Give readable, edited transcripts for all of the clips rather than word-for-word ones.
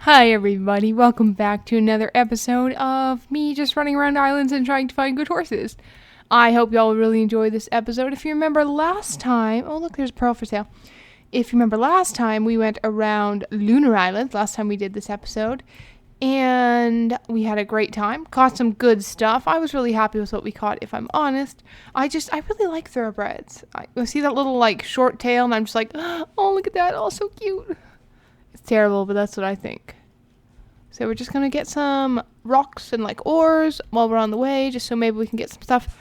Hi everybody, welcome back to another episode of me just running around islands and trying to find good horses. I hope y'all really enjoy this episode. If you remember last time, oh look, there's a pearl for sale. If you remember last time, we went around Lunar Island, last time we did this episode, and we had a great time, caught some good stuff. I was really happy with what we caught, if I'm honest. I really like thoroughbreds. I see that little short tail and I'm just like, oh look at that, oh so cute. It's terrible, but that's what I think. So we're just going to get some rocks and oars while we're on the way, just so maybe we can get some stuff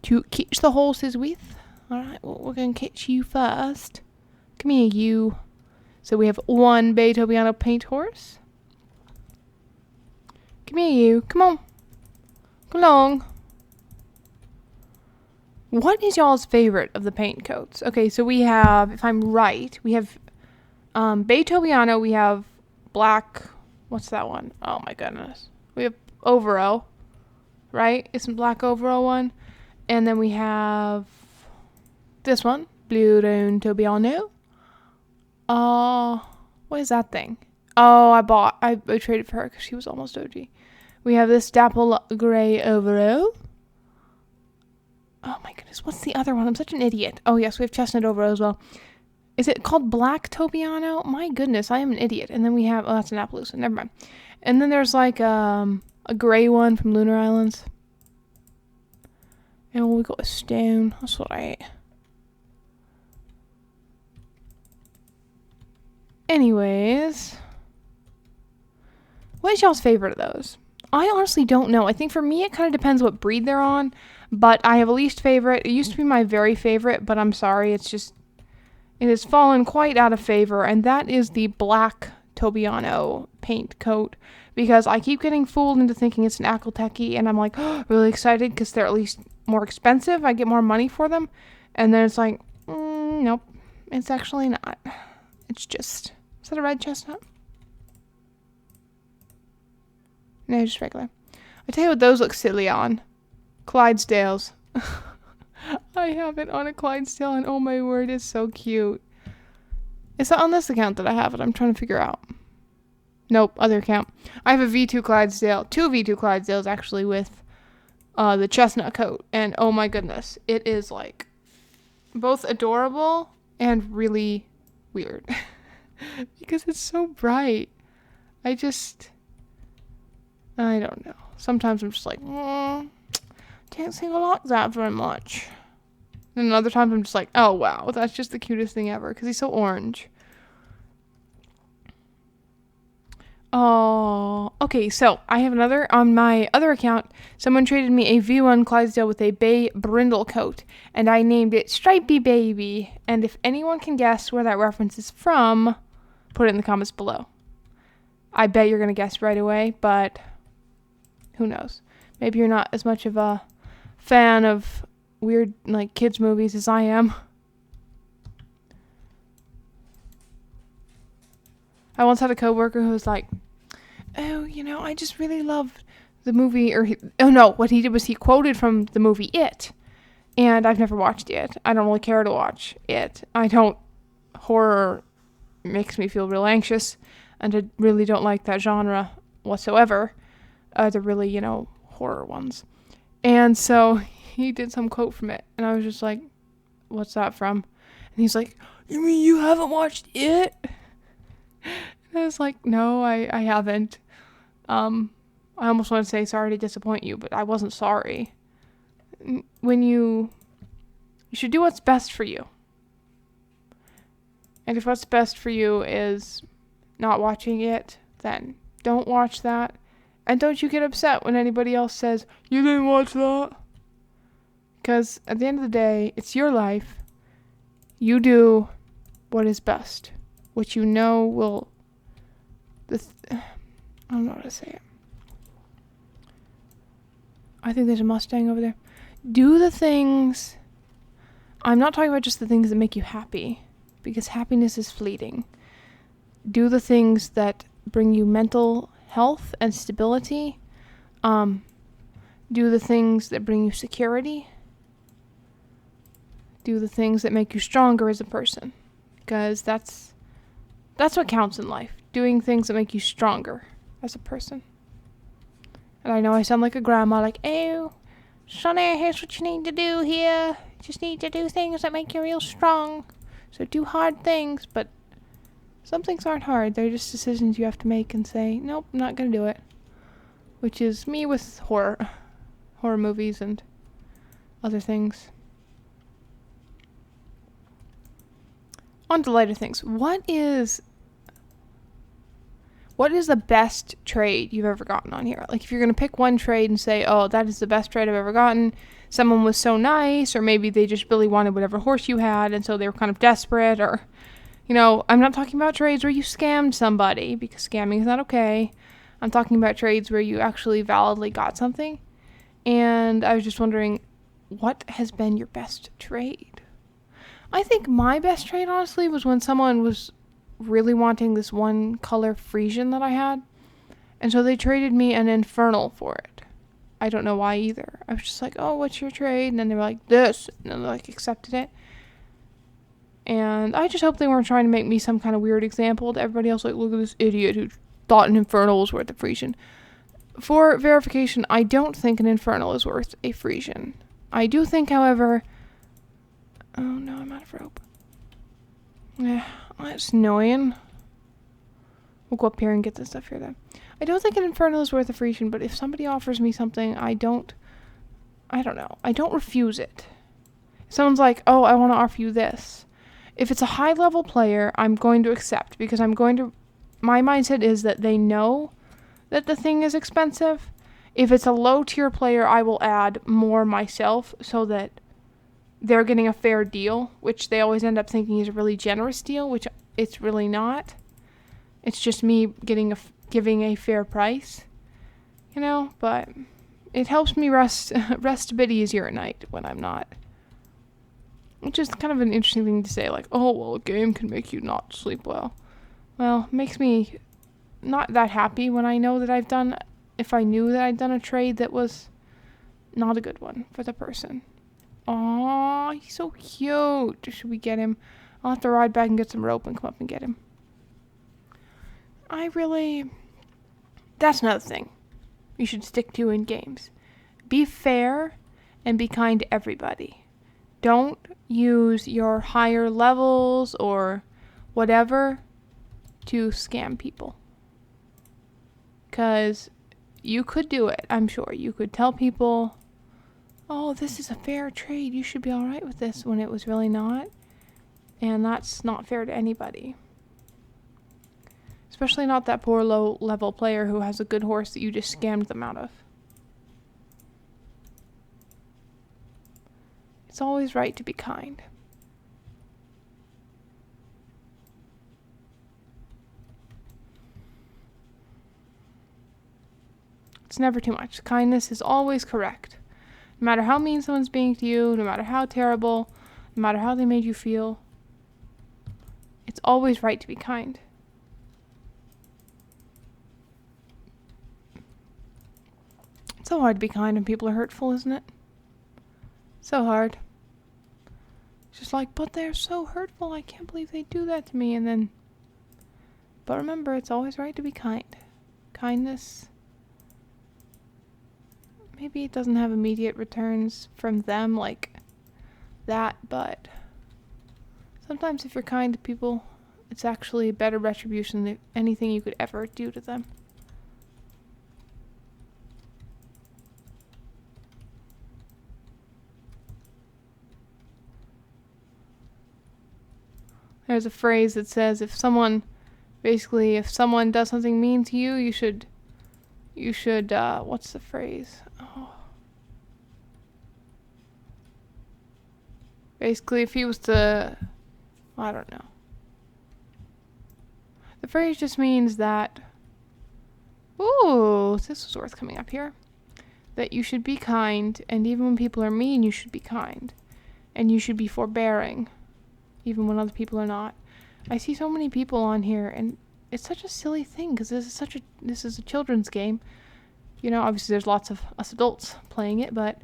to catch the horses with. Alright, well, we're going to catch you first. Come here, you. So we have one Beethoviano paint horse. Come here, you. Come on. Come along. What is y'all's favorite of the paint coats? Okay, so we have, if I'm right, we have Beethoviano, we have black. What's that one? Oh my goodness. We have Overo, right? Isn't black Overo one? And then we have this one, Blue Tobiano. What is that thing? Oh, I traded for her because she was almost OG. We have this Dapple Gray Overo. Oh my goodness, what's the other one? I'm such an idiot. Oh yes, we have Chestnut Overo as well. Is it called Black Tobiano? My goodness, I am an idiot. And then we have, oh, that's an Appaloosa. Never mind. And then there's a gray one from Lunar Islands. And we got a stone. That's what I ate. Anyways. What is y'all's favorite of those? I honestly don't know. I think for me it kind of depends what breed they're on. But I have a least favorite. It used to be my very favorite, but I'm sorry. It has fallen quite out of favor, and that is the Black Tobiano paint coat, because I keep getting fooled into thinking it's an Akelteki, and I'm really excited because they're at least more expensive. I get more money for them, and then it's nope, it's actually not. It's just, is that a red chestnut? No, just regular. I tell you what those look silly on. Clydesdales. I have it on a Clydesdale, and oh my word, it's so cute. Is that on this account that I have it? I'm trying to figure out. Nope, other account. I have a V2 Clydesdale, two V2 Clydesdales actually with the chestnut coat, and oh my goodness, it is both adorable and really weird because it's so bright. I don't know. Sometimes I'm just can't sing like that very much. And other times I'm just oh wow, that's just the cutest thing ever because he's so orange. Oh, okay, so I have another, on my other account, someone traded me a V1 Clydesdale with a bay brindle coat, and I named it Stripey Baby, and if anyone can guess where that reference is from, put it in the comments below. I bet you're gonna guess right away, but who knows? Maybe you're not as much of a fan of weird kids movies as I am. I once had a coworker who was oh, I just really loved the movie, what he did was he quoted from the movie It, and I've never watched it. I don't really care to watch it. Horror makes me feel real anxious, and I really don't like that genre whatsoever. The really, horror ones. And so he did some quote from it, and I was just what's that from? And he's you mean you haven't watched it? And I was no, I haven't. I almost want to say sorry to disappoint you, but I wasn't sorry. When you should do what's best for you. And if what's best for you is not watching it, then don't watch that. And don't you get upset when anybody else says, you didn't watch that. Because at the end of the day, it's your life. You do what is best. What you know will... I don't know how to say it. I think there's a Mustang over there. Do the things... I'm not talking about just the things that make you happy. Because happiness is fleeting. Do the things that bring you mental health and stability. Do the things that bring you security. Do the things that make you stronger as a person. Because that's what counts in life. doing things that make you stronger as a person. And I know I sound like a grandma, like, oh, Sonny, here's what you need to do here. You just need to do things that make you real strong. So do hard things, but some things aren't hard. They're just decisions you have to make and say, nope, I'm not going to do it. Which is me with horror movies and other things. On to lighter things. What is the best trade you've ever gotten on here? Like, if you're going to pick one trade and say, oh, that is the best trade I've ever gotten, someone was so nice, or maybe they just really wanted whatever horse you had, and so they were kind of desperate, or, I'm not talking about trades where you scammed somebody, because scamming is not okay. I'm talking about trades where you actually validly got something, and I was just wondering, what has been your best trade? I think my best trade, honestly, was when someone was really wanting this one color Frisian that I had, and so they traded me an Infernal for it. I don't know why either. I was just like, oh, what's your trade? And then they were like, this, and then they accepted it. And I just hope they weren't trying to make me some kind of weird example to everybody else, like, look at this idiot who thought an Infernal was worth a Frisian. For verification, I don't think an Infernal is worth a Frisian. I do think, however, oh no, I'm out of rope. Yeah, that's annoying. We'll go up here and get this stuff here then. I don't think an Infernal is worth a Frisian, but if somebody offers me something, I don't refuse it. If someone's like, oh, I want to offer you this. If it's a high level player, I'm going to accept, because my mindset is that they know that the thing is expensive. If it's a low tier player, I will add more myself so that they're getting a fair deal, which they always end up thinking is a really generous deal, which it's really not. It's just me giving a fair price, but it helps me rest a bit easier at night when I'm not. Which is kind of an interesting thing to say, like, oh, well, a game can make you not sleep well. Well, it makes me not that happy when I know that if I knew that I'd done a trade that was not a good one for the person. Aww, he's so cute. Should we get him? I'll have to ride back and get some rope and come up and get him. That's another thing you should stick to in games. Be fair and be kind to everybody. Don't use your higher levels or whatever to scam people. Because you could do it, I'm sure. You could tell people, oh, this is a fair trade, you should be alright with this, when it was really not. And that's not fair to anybody. Especially not that poor low-level player who has a good horse that you just scammed them out of. It's always right to be kind. It's never too much. Kindness is always correct. No matter how mean someone's being to you, no matter how terrible, no matter how they made you feel, it's always right to be kind. It's so hard to be kind when people are hurtful, isn't it? So hard. It's just like, but they're so hurtful, I can't believe they do that to me, but remember, it's always right to be kind. Kindness, maybe it doesn't have immediate returns from them like that, but sometimes if you're kind to people, it's actually a better retribution than anything you could ever do to them. There's a phrase that says if someone does something mean to you, you should, what's the phrase? Oh. Basically, if he was to, I don't know. The phrase just means that, ooh, this was worth coming up here. That you should be kind, and even when people are mean, you should be kind. And you should be forbearing, even when other people are not. I see so many people on here, and it's such a silly thing, because this is a children's game. Obviously there's lots of us adults playing it, but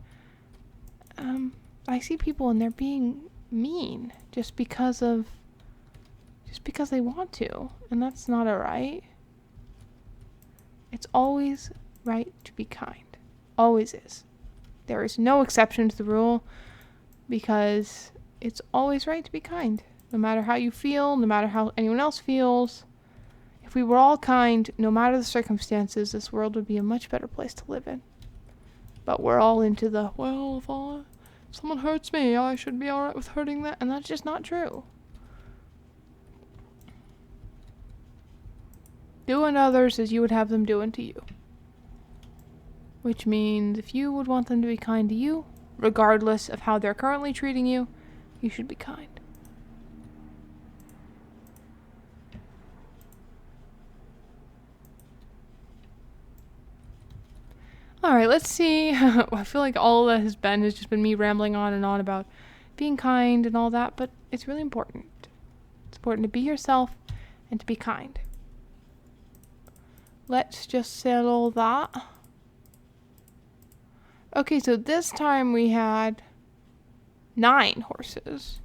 I see people and they're being mean just because of just because they want to, and that's not alright. It's always right to be kind. Always is. There is no exception to the rule because it's always right to be kind. No matter how you feel, no matter how anyone else feels. If we were all kind, no matter the circumstances, this world would be a much better place to live in. But we're all into the, well, if someone hurts me, I should be alright with hurting that. And that's just not true. Do unto others as you would have them do unto you. Which means if you would want them to be kind to you, regardless of how they're currently treating you, you should be kind. Alright, let's see. I feel like all that has just been me rambling on and on about being kind and all that, but it's really important. It's important to be yourself and to be kind. Let's just settle that. Okay, so this time we had 9 horses.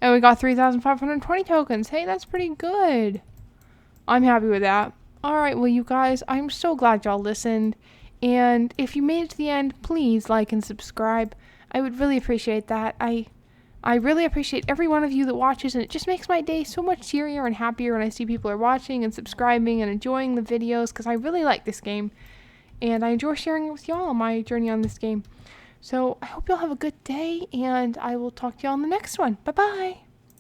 And we got 3,520 tokens. Hey, that's pretty good. I'm happy with that. Alright, well, you guys, I'm so glad y'all listened. And if you made it to the end, please like and subscribe. I would really appreciate that. I really appreciate every one of you that watches, and it just makes my day so much cheerier and happier when I see people are watching and subscribing and enjoying the videos, because I really like this game. And I enjoy sharing it with y'all on my journey on this game. So I hope y'all have a good day, and I will talk to y'all on the next one. Bye-bye!